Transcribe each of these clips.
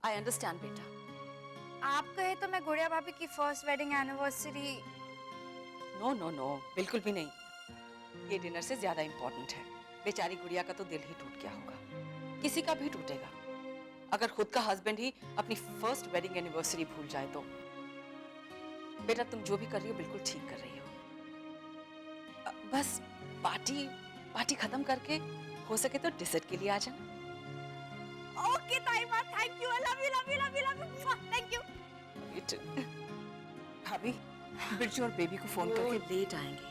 I understand बेटा। आप कहे तो मैं गुड़िया भाभी की first wedding anniversary. No no no, बिल्कुल भी नहीं। ये डिनर से ज्यादा इम्पोर्टेंट है। बेचारी गुड़िया का तो दिल ही टूट गया होगा, किसी का भी टूटेगा। अगर खुद का हस्बैंड ही अपनी फर्स्ट वेडिंग एनिवर्सरी भूल जाए तो। बेटा तुम जो भी कर रही हो बिल्कुल ठीक कर रही हो। बस पार्टी खत्म करके हो सके तो डिसर्ट के लिए आ जाना। Okay Taima, thank you, I love you love you love you love you, thank you. भाभी बिरजू और बेबी को फोन करके लेट आएंगे।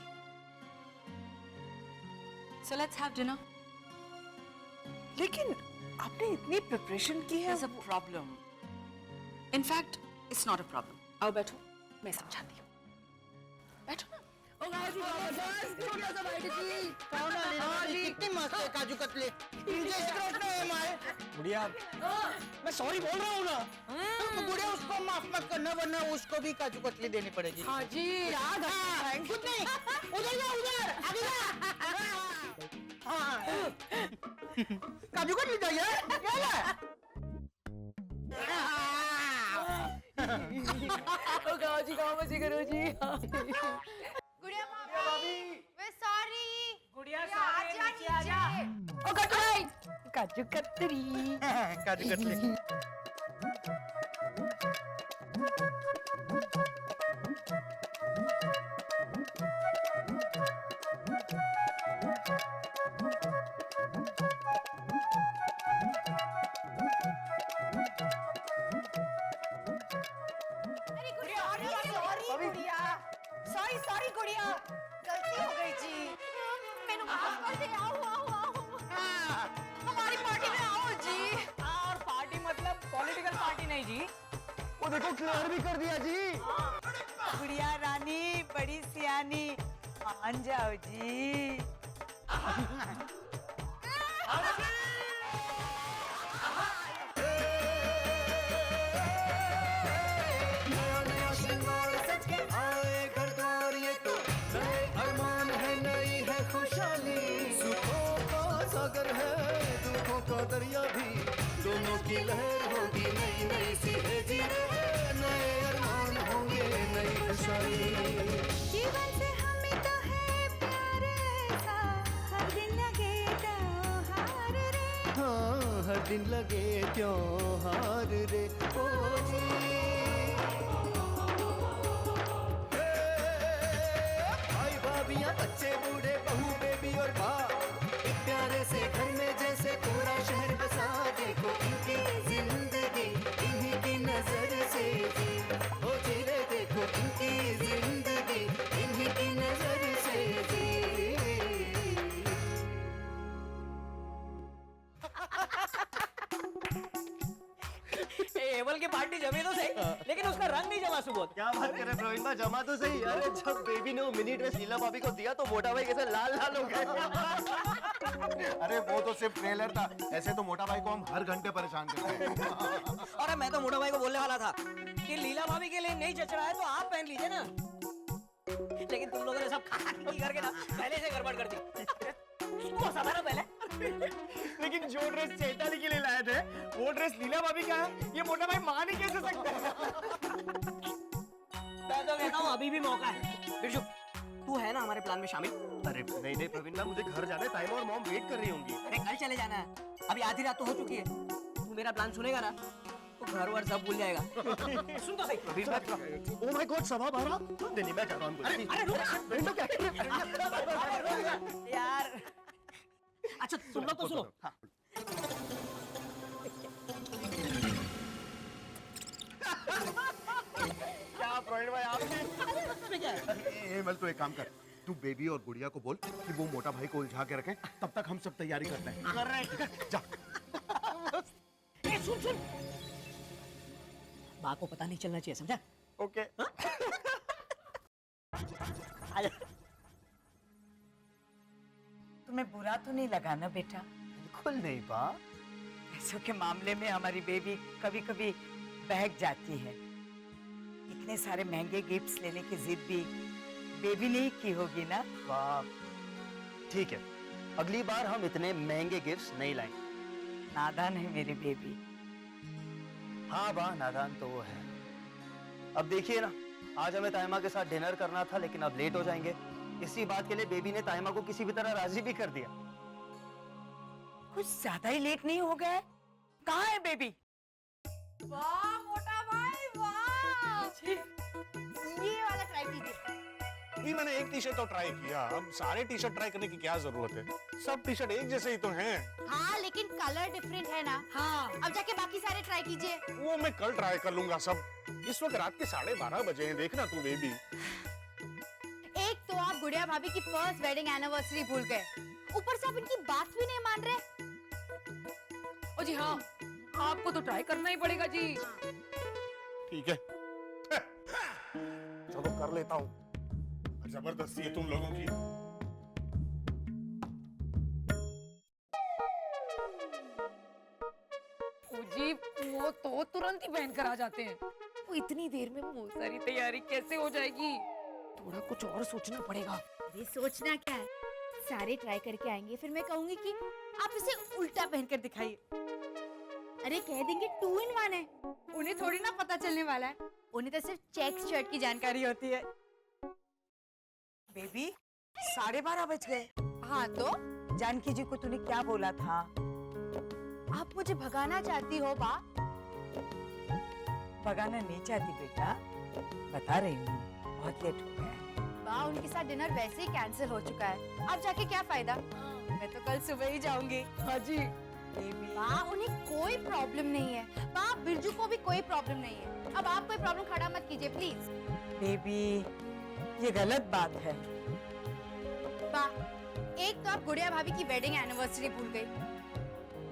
So let's have dinner. लेकिन आपने इतनी प्रिपरेशन की है। There's a problem. In fact, it's not a problem. आओ बैठो, मैं समझाती हूँ। बैठो ना। कितनी मस्त है काजू कतली। गुड़िया मैं सॉरी बोल रहा हूँ ना। तो गुड़िया उसको माफ मत करना वरना उसको भी काजू कतली देनी पड़ेगी। हाँ जी याद है। कुछ नहीं, उधर जा उधर आगे जा। हाँ काजू कतली चाहिए क्या है? गाओ जी गाओ मजे करो जी। गुड़िया भाभी, वे सॉरी। गुड़िया सॉरी, नीचे आ जा। ओ कटराई, काजू कतरी। काजू कतली। सॉरी सॉरी गुड़िया, गलती हो गई जी। मैंने माफ कर दिया। आओ आओ आओ, हमारी पार्टी में आओ जी। और पार्टी मतलब पॉलिटिकल पार्टी नहीं जी। वो देखो क्लियर भी कर दिया जी। गुड़िया रानी बड़ी सियानी, मान जाओ जी। दरिया भी दोनों की लहर होगी, नई नई सी नए अरमान होंगे, नई खुशहाली। जीवन से हमें तो है प्यार ऐसा, हर दिन लगे त्योहार रे। हाँ हर दिन लगे त्योहार रे। ओ जी भाई भाभियाँ बच्चे बूढ़े बहू बेबी और बाप, एक प्यारे से घर में जैसे पूरा शहर बसा। देखो इनकी जिंदगी इन्हीं की नजर से जी, ओ जी रे देखो इनकी जिंदगी इन्हीं की नजर से जी। एवल की पार्टी जमी तो सही, लेकिन उसका रंग नहीं जमा सुबोध। क्या बात कर रहे प्रवीण भाई, जमा तो सही। अरे जब बेबी ने वो मिनी ड्रेस लीला भाभी को दिया तो मोटा भाई कैसे लाल लाल हो गए। अरे वो तो सिर्फ ट्रेलर था, ऐसे तो मोटा भाई को हम हर घंटे परेशान करते हैं। अरे मैं तो मोटा भाई को बोलने वाला था कि लीला भाभी के लिए नहीं जच रहा है तो आप पहन लीजिए ना, लेकिन तुम लोगों ने सब करके ना पहले से गड़बड़ कर दी। तो समझा ना पहले। लेकिन जो ड्रेस चैताली के लिए लाए थे वो ड्रेस लीला भाभी का है, ये मोटा भाई मान ही कैसे सकते हैं। मैं तो कहता हूँ अभी भी मौका है। बिरजू तू है ना हमारे प्लान में शामिल? अरे नहीं नहीं प्रवीण भाई, मुझे घर जाना है, टाइम और मॉम वेट कर रही होंगी। अरे कल चले जाना है, अभी आधी रात तो हो चुकी है। तू मेरा प्लान सुनेगा ना तो घर वर सब भूल जाएगा। सुन तो सही। प्रवीण भाई, ओ माय गॉड सभा भरा। नहीं मैं कर रहा हूँ। अरे रुक यार। अच्छा सुन लो तो सुनो। क्या प्रवीण भाई आपने क्या है? तो एक काम कर, तू बेबी और गुड़िया को बोल कि वो मोटा भाई को उलझा के रखें, तब तक हम सब तैयारी करते हैं। कर रहे हैं। जा। सुन माँ को पता नहीं चलना चाहिए, समझा? ओके। तुम्हें बुरा तो नहीं लगा ना बेटा? बिल्कुल नहीं बा। पैसों के मामले में हमारी बेबी कभी कभी बहक जाती है। इतने सारे महंगे गिफ्ट्स लेने की जिद भी बेबी ने ही की होगी ना? वाह ठीक है, अगली बार हम इतने महंगे गिफ्ट्स नहीं लाएंगे। नादान है मेरी बेबी। हाँ बा नादान तो वो है। अब देखिए ना, आज हमें ताइमा के साथ डिनर करना था लेकिन अब लेट हो जाएंगे। इसी बात के लिए बेबी ने ताइमा को किसी भी तरह राजी भी कर दिया। कुछ ज्यादा ही लेट नहीं हो गया है? कहाँ है बेबी? वाह मोटा भाई वाह, ये वाला ट्राई कीजिए। ये मैंने एक टी शर्ट तो ट्राई किया, अब सारे टी शर्ट ट्राई करने की क्या जरूरत है? सब टी शर्ट एक जैसे ही तो हैं। हाँ लेकिन कलर डिफरेंट है ना। हाँ अब जाके बाकी सारे ट्राई कीजिए। वो मैं कल ट्राई कर लूंगा सब। इस वक्त रात के 12:30 बजे हैं, देखना तू बेबी। एक तो आप गुड़िया भाभी की फर्स्ट वेडिंग एनिवर्सरी भूल गए, ऊपर से आप इनकी बात भी नहीं मान रहे। ओ जी हाँ, आपको तो ट्राई करना ही पड़ेगा जी। ठीक है चलो कर लेता हूँ। जबरदस्ती है तुम लोगों की। जी वो तो तुरंत ही पहन कर आ जाते हैं। वो इतनी देर में वो सारी तैयारी कैसे हो जाएगी? थोड़ा कुछ और सोचना पड़ेगा। अरे सोचना क्या है, सारे ट्राई करके आएंगे, फिर मैं कहूंगी कि आप इसे उल्टा पहनकर दिखाइए। अरे कह देंगे 2 in 1 है, उन्हें थोड़ी ना पता चलने वाला है, उन्हें तो सिर्फ चेक शर्ट की जानकारी होती है। बेबी 12:30 बज गए। हाँ तो जानकी जी को तूने क्या बोला था? आप मुझे भगाना चाहती हो बा? भगाना नहीं चाहती बेटा, बता रही हूँ बहुत लेट हो गया है। बा उनके साथ डिनर वैसे ही कैंसिल हो चुका है, अब जाके क्या फायदा, मैं तो कल सुबह ही जाऊंगी। हाँ जी बेबी। बा उन्हें कोई प्रॉब्लम नहीं है, बा बिरजू को भी कोई प्रॉब्लम नहीं है, अब आप कोई प्रॉब्लम खड़ा मत कीजिए प्लीज। बेबी ये गलत बात है। बा एक तो आप गुड़िया भाभी की वेडिंग एनिवर्सरी भूल गई,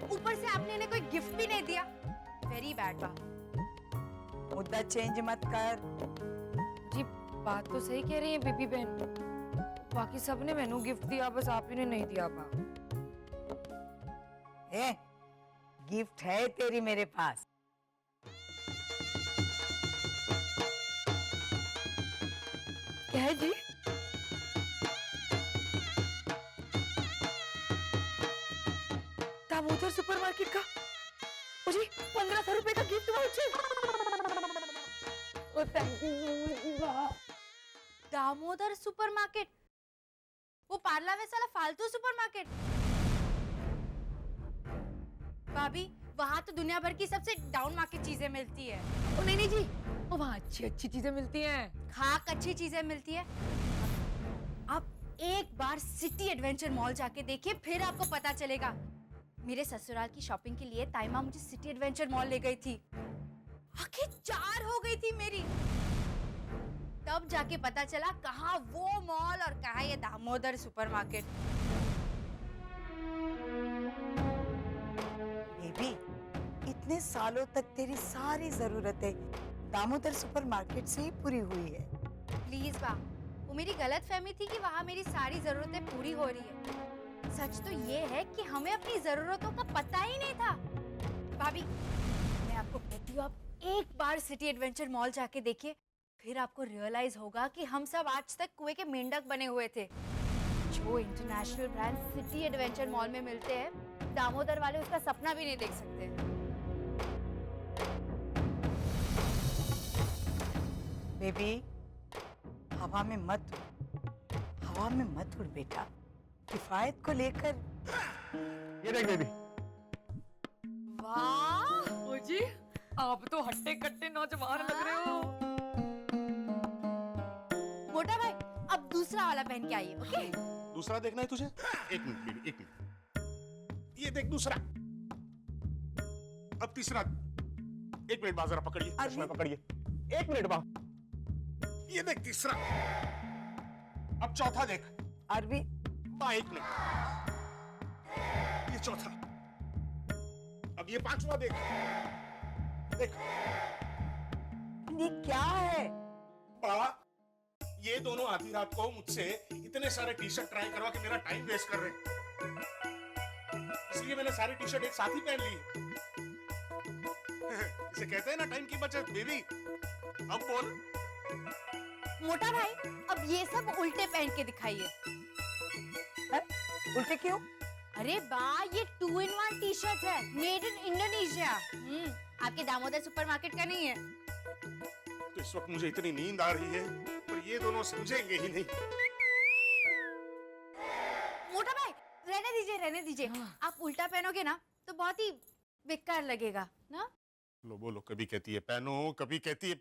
ऊपर से आपने इन्हें कोई गिफ्ट भी नहीं दिया, वेरी बैड बा। मुद्दा चेंज मत कर। जी बात तो सही कह रही है बेबी बहन, बाकी सबने मैनू गिफ्ट दिया, बस आप ही ने नहीं दिया। ए, गिफ्ट है तेरी मेरे पास। क्या है जी? दामोदर सुपरमार्केट का मुझे 1500 रुपए का gift voucher. Oh thank you. Damodar supermarket, वो पार्ला वेस वाला फालतू सुपरमार्केट। भाभी वहाँ तो दुनिया भर की सबसे डाउन मार्केट चीजें मिलती है। ओ नहीं नहीं जी, ओ वहाँ अच्छी अच्छी चीजें मिलती हैं। खाक अच्छी चीजें मिलती है। आप एक बार सिटी एडवेंचर मॉल जाके देखिए, फिर आपको पता चलेगा। मेरे ससुराल की शॉपिंग के लिए ताइमा मुझे सिटी एडवेंचर मॉल ले गई थी, आंखें 4 हो गई थी मेरी। तब जाके पता चला कहाँ वो मॉल और कहाँ ये दामोदर सुपरमार्केट। बेबी इतने सालों तक तेरी सारी जरूरतें दामोदर सुपरमार्केट से ही पूरी हुई है। प्लीज बा, वो मेरी गलत फहमी थी कि वहाँ मेरी सारी जरूरतें पूरी हो रही है। सच तो ये है कि हमें अपनी जरूरतों का पता ही नहीं था। भाभी मैं आपको कहती हूँ, आप एक बार सिटी एडवेंचर मॉल जाके देखिए, फिर आपको रियलाइज होगा कि हम सब आज तक कुएं के मेंढक बने हुए थे। जो international brand city adventure mall में मिलते हैं, दामोदर वाले उसका सपना भी नहीं देख सकते। बेबी हवा में मत उड़ बेटा, किफायत को लेकर। ये देख बेबी। वाह ओ जी आप तो हट्टे कट्टे नौजवान लग रहे हो। मोटा भाई अब दूसरा वाला पहन के आइए, ओके? दूसरा देखना है तुझे? एक मिनट बेबी, एक मिनट। ये देख दूसरा। अब तीसरा। एक मिनट बाजरा पकड़िए, चश्मा पकड़िए। एक मिनट बा। ये देख तीसरा। अब चौथा देख। अरबी बा एक मिनट। ये चौथा। अब ये पांचवा देख। देख। ये क्या है? बा ये दोनों आधी रात को मुझसे इतने सारे टी शर्ट ट्राई करवा के मेरा टाइम वेस्ट कर रहे हैं, इसलिए मैंने सारी टी शर्ट एक साथ ही पहन ली। इसे कहते हैं ना टाइम की बचत बेबी। अब बोल। मोटा भाई अब ये सब उल्टे पहन के दिखाइए। उल्टे क्यों? अरे बा ये 2 in 1 टी शर्ट है, मेड इन इंडोनेशिया। आपके दामोदर सुपरमार्केट का नहीं है। तो इस वक्त मुझे इतनी नींद आ रही है पर ये दोनों समझेंगे ही नहीं। मोटा भाई रहने दीजिए। आप उल्टा पहनोगे ना तो बहुत ही बेकार लगेगा ना। लो बोलो, कभी कहती है पहनो, कभी कहती है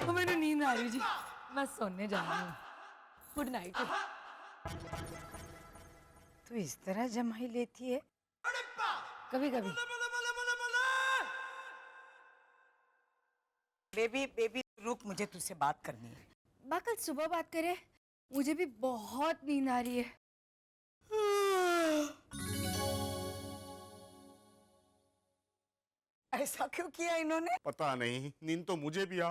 मैंने नींद आ रही जी, मैं सोने जा रही हूँ। Good night. तू इस तरह जमाई लेती है? कभी कभी। बेबी रुक, मुझे तुझसे बात करनी है। बा कल सुबह बात करें, मुझे भी बहुत नींद आ रही है। ऐसा क्यों किया इन्होंने? पता नहीं, नींद तो मुझे भी आ।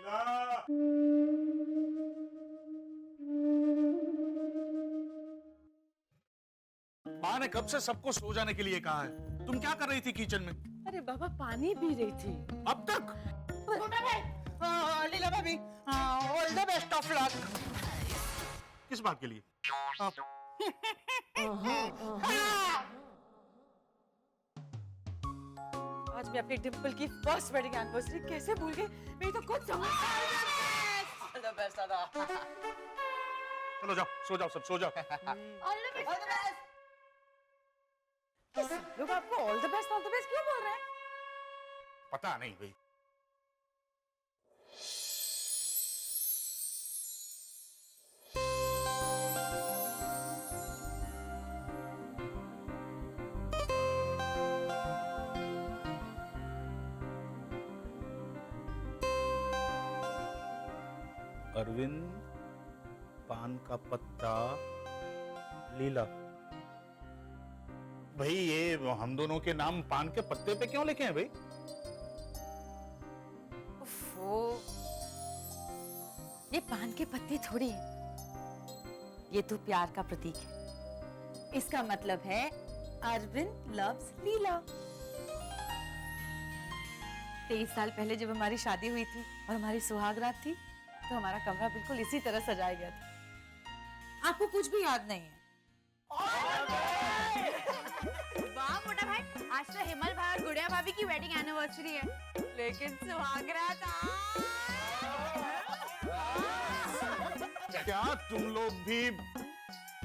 लीला! माँ ने कब से सबको सो जाने के लिए कहा है। तुम क्या कर रही थी किचन में? अरे बाबा पानी पी रही थी। अब तक? लीला भाभी, all the best of luck. किस बात के लिए? आज मैं अपनी डिम्पल की फर्स्ट वेडिंग एनिवर्सरी कैसे भूल गई, मेरी तो खुद समझ चलो जाओ, सो जाओ, सब सो जाओ। लोग आपको ऑल द बेस्ट क्यों बोल रहे हैं? पता नहीं भाई। अरविंद, पान का पत्ता, लीला। भाई ये हम दोनों के नाम पान के पत्ते पे क्यों लिखे हैं भाई? वो ये पान के पत्ते थोड़ी हैं, ये तो प्यार का प्रतीक है। इसका मतलब है अरविंद लव्स लीला। 23 साल पहले जब हमारी शादी हुई थी और हमारी सुहागरात थी तो हमारा कमरा बिल्कुल इसी तरह सजाया गया था। आपको कुछ भी याद नहीं है? वाह मोटा भाई, आज तो हिमल भाई और गुड़िया भाभी की वेडिंग एनिवर्सरी है, लेकिन सुहागरात क्या तुम लोग भी?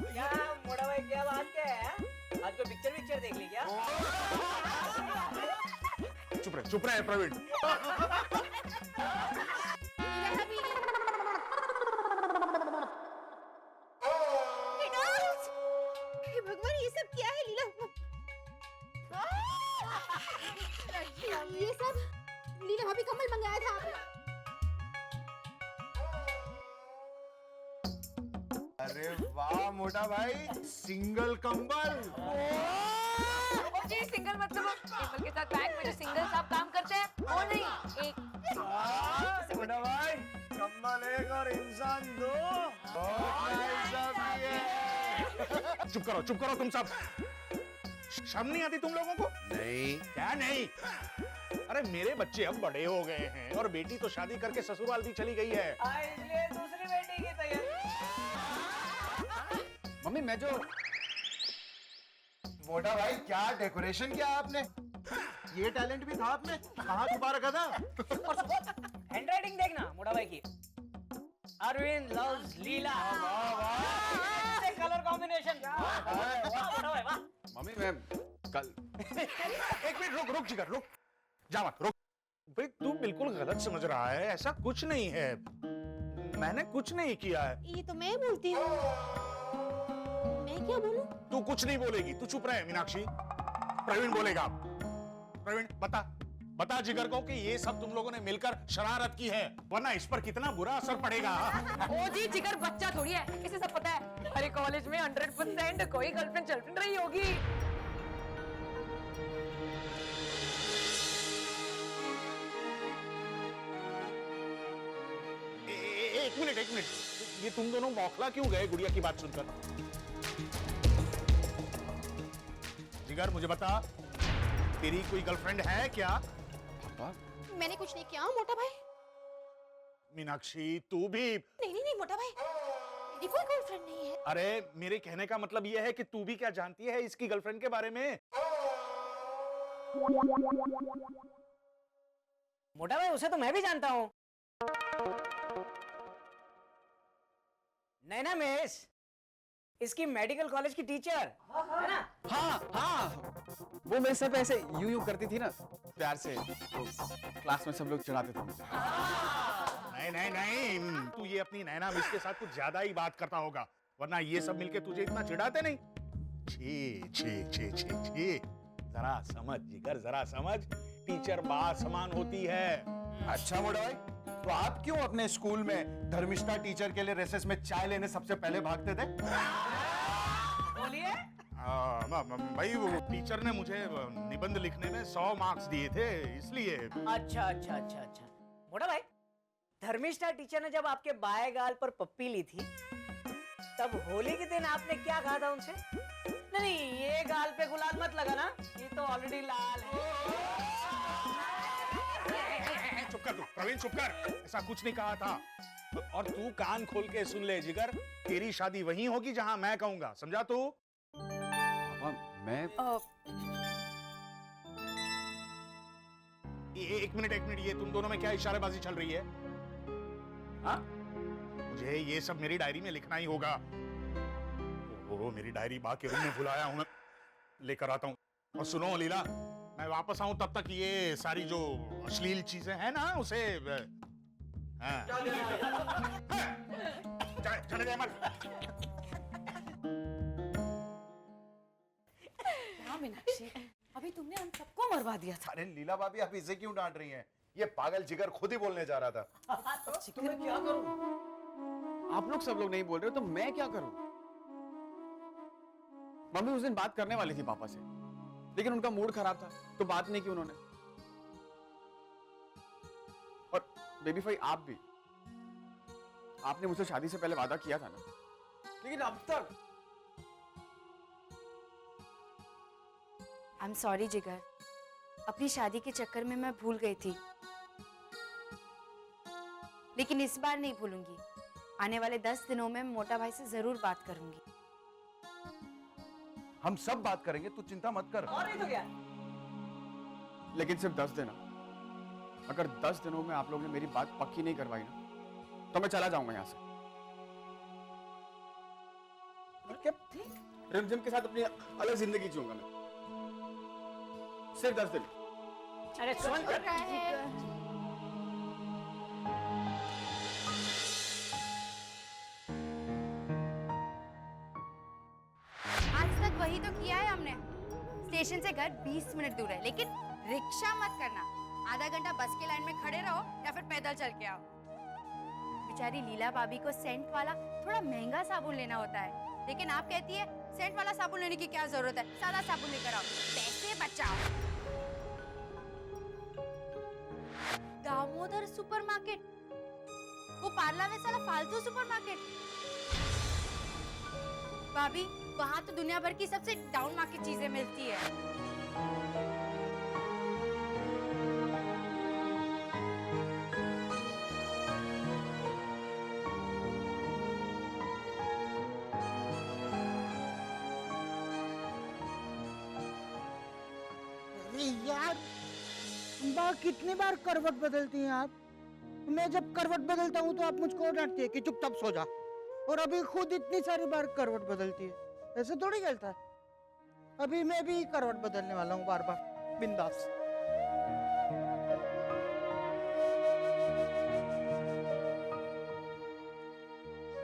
क्या मोटा भाई, क्या बात क्या है? आज कोई पिक्चर देख ली क्या? चुप रहे प्रवीण। भगवान, ये सब क्या है? लीला, ये सब लीला भाभी कमल मंगाया था आपने। अरे वाह मोटा भाई, सिंगल कंबल। जी सिंगल मतलब टेबल के साथ बैंक में जो सिंगल साहब काम करते हैं वो नहीं, एक। मोटा भाई, कंबल एक और इंसान दो। चुप करो तुम सब। शर्म नहीं आती तुम लोगों को? नहीं। क्या नहीं? अरे मेरे बच्चे अब बड़े हो गए हैं और बेटी तो शादी करके ससुराल भी चली गई है। इसलिए दूसरी बेटी की तैयारी। मम्मी मैं जो मोटा भाई, क्या डेकोरेशन किया आपने? ये टैलेंट भी था आपने? कहाँ छुपा रखा था? हैंडराइटिंग देखना मोटा भाई की। Arvind loves Leela. Colour combination. मोटा भाई वाह। मम्मी मैं कल एक मिनट रुक जिगर, रुक जा मत, रुक। भाई तू बिल्कुल गलत समझ रहा है, ऐसा कुछ नहीं है। मैंने कुछ नहीं किया है। ये तो मैं बोलती हूँ। मैं क्या बोलूं? तू कुछ नहीं बोलेगी, तू चुप रहे मीनाक्षी। प्रवीण बोलेगा। प्रवीण बता जिगर को कि ये सब तुम लोगों ने मिलकर शरारत की है, वरना इस पर कितना बुरा असर पड़ेगा। ओ जी जिगर बच्चा थोड़ी है, इसे सब पता है। अरे कॉलेज में 100% कोई गर्लफ्रेंड चलफ्रेंड रही होगी। एक मिनट, ये तुम दोनों बौखला क्यों गए गुड़िया की बात सुनकर? जिगर मुझे बता, तेरी कोई गर्लफ्रेंड है क्या? मैंने कुछ नहीं किया मोटा भाई। मीनाक्षी तू भी। नहीं, मोटा भाई, मेरी कोई गर्लफ्रेंड नहीं है। अरे मेरे कहने का मतलब ये है कि तू भी क्या जानती है इसकी गर्लफ्रेंड के बारे में? मोटा भाई उसे तो मैं भी जानता हूँ। नैना मिस, इसकी मेडिकल कॉलेज की टीचर है ना? हाँ हाँ, वो मेरे सर पे ऐसे यूं करती थी ना प्यार से, तो क्लास में सब लोग चिढ़ाते थे मुझे। नहीं नहीं नहीं, तू ये अपनी नैना मिस के साथ कुछ ज्यादा ही बात करता होगा, वरना ये सब मिलके तुझे इतना चिढ़ाते नहीं। छी छी छी छी छी, जरा समझ जिगर, जरा समझ, टीचर बात समान होती है। अच्छा मोटा भाई, तो आप क्यों अपने स्कूल में धर्मिष्ठा टीचर के लिए रेसेस में चाय लेने सबसे पहले भागते थे? बोलिए। भाई वो टीचर ने मुझे निबंध लिखने में 100 मार्क्स दिए थे, इसलिए। अच्छा अच्छा अच्छा अच्छा। मोटा भाई, धर्मिष्ठा टीचर ने जब आपके बाएं गाल पर पप्पी ली थी, तब होली के दिन आपने क्या कहा था उनसे? नहीं, ये गाल पे गुलाल मत लगाना, ये तो ऑलरेडी लाल है। चुप कर तू, प्रवीण चुप कर, ऐसा कुछ नहीं कहा था। और तू कान खोल के सुन ले जिगर, तेरी शादी वहीं होगी जहां मैं कहूंगा, समझा तू? पापा मैं एक मिनट, ये तुम दोनों में क्या इशारेबाजी चल रही है? हाँ? मुझे ये सब मेरी डायरी में लिखना ही होगा। ओहो, मेरी डायरी बा के रूम में भुलाया हूं मैं, लेकर आता हूं। और सुनो लीला, मैं वापस आऊं तब तक ये सारी जो अश्लील चीजें हैं ना, उसे हाँ। चले जाए मत। मीनाक्षी, अभी तुमने हम सबको मरवा दिया था। अरे लीला भाभी, आप इसे क्यों डांट रही हैं? ये पागल जिगर खुद ही बोलने जा रहा था। तो मैं क्या करूं? आप लोग सब लोग नहीं बोल रहे हो तो मैं क्या करूं? मम्मी उस दिन बात करने वाली थी पापा से, लेकिन उनका मूड खराब था तो बात नहीं की उन्होंने। और बेबी भाई, आप भी, आपने मुझसे शादी से पहले वादा किया था ना, लेकिन अब तक। आई एम सॉरी जिगर, अपनी शादी के चक्कर में मैं भूल गई थी, लेकिन इस बार नहीं भूलूंगी। आने वाले 10 दिनों में मोटा भाई से जरूर बात करूंगी। हम सब बात करेंगे, तू चिंता मत कर। और नहीं तो क्या? लेकिन सिर्फ 10 दिन। अगर 10 दिनों में आप लोगों ने मेरी बात पक्की नहीं करवाई ना, तो मैं चला जाऊंगा यहाँ से। रिमझिम के साथ अपनी अलग जिंदगी जीऊंगा मैं, सिर्फ 10 दिन। अरे सुन, आज तक वही तो किया है हमने। स्टेशन से घर 20 मिनट दूर है, लेकिन रिक्शा मत करना। आधा घंटा बस के लाइन में खड़े रहो या फिर पैदल चल के आओ। बेचारी लीला भाभी को सेंट वाला थोड़ा महंगा साबुन लेना होता है, लेकिन आप कहती है सेंट वाला साबुन लेने की क्या जरूरत है, सादा साबुन लेकर आओ, पैसे बचाओ। दामोदर सुपरमार्केट, वो पार्ला में साला फालतू सुपरमार्केट। भाभी, वहाँ तो दुनिया भर की सबसे डाउन मार्केट चीजें मिलती है। अरे यार, बा कितनी बार करवट बदलती हैं आप? मैं जब करवट बदलता हूँ तो आप मुझको डांटती है कि चुपचाप सो जा, और अभी खुद इतनी सारी बार करवट बदलती है। ऐसे थोड़ी चलता है। अभी मैं भी करवट बदलने वाला हूँ बार बार, बिंदास।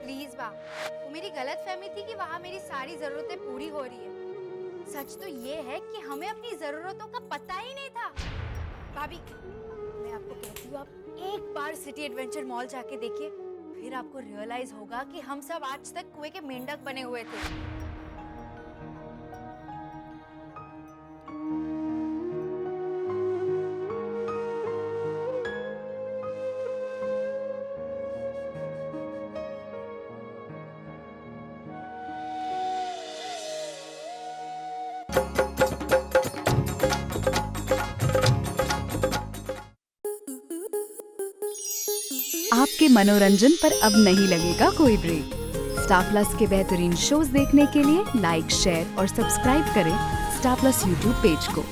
प्लीज बा, वो मेरी गलत फहमी थी कि वहाँ मेरी सारी जरूरतें पूरी हो रही है। सच तो ये है कि हमें अपनी जरूरतों का पता ही नहीं था। भाभी, मैं आपको कहती हूँ, आप एक बार सिटी एडवेंचर मॉल जाके देखिए, फिर आपको रियलाइज होगा कि हम सब आज तक कुएं के मेंढक बने हुए थे। आपके मनोरंजन पर अब नहीं लगेगा कोई ब्रेक। स्टार प्लस के बेहतरीन शोज देखने के लिए लाइक, शेयर और सब्सक्राइब करें स्टार प्लस यूट्यूब पेज को।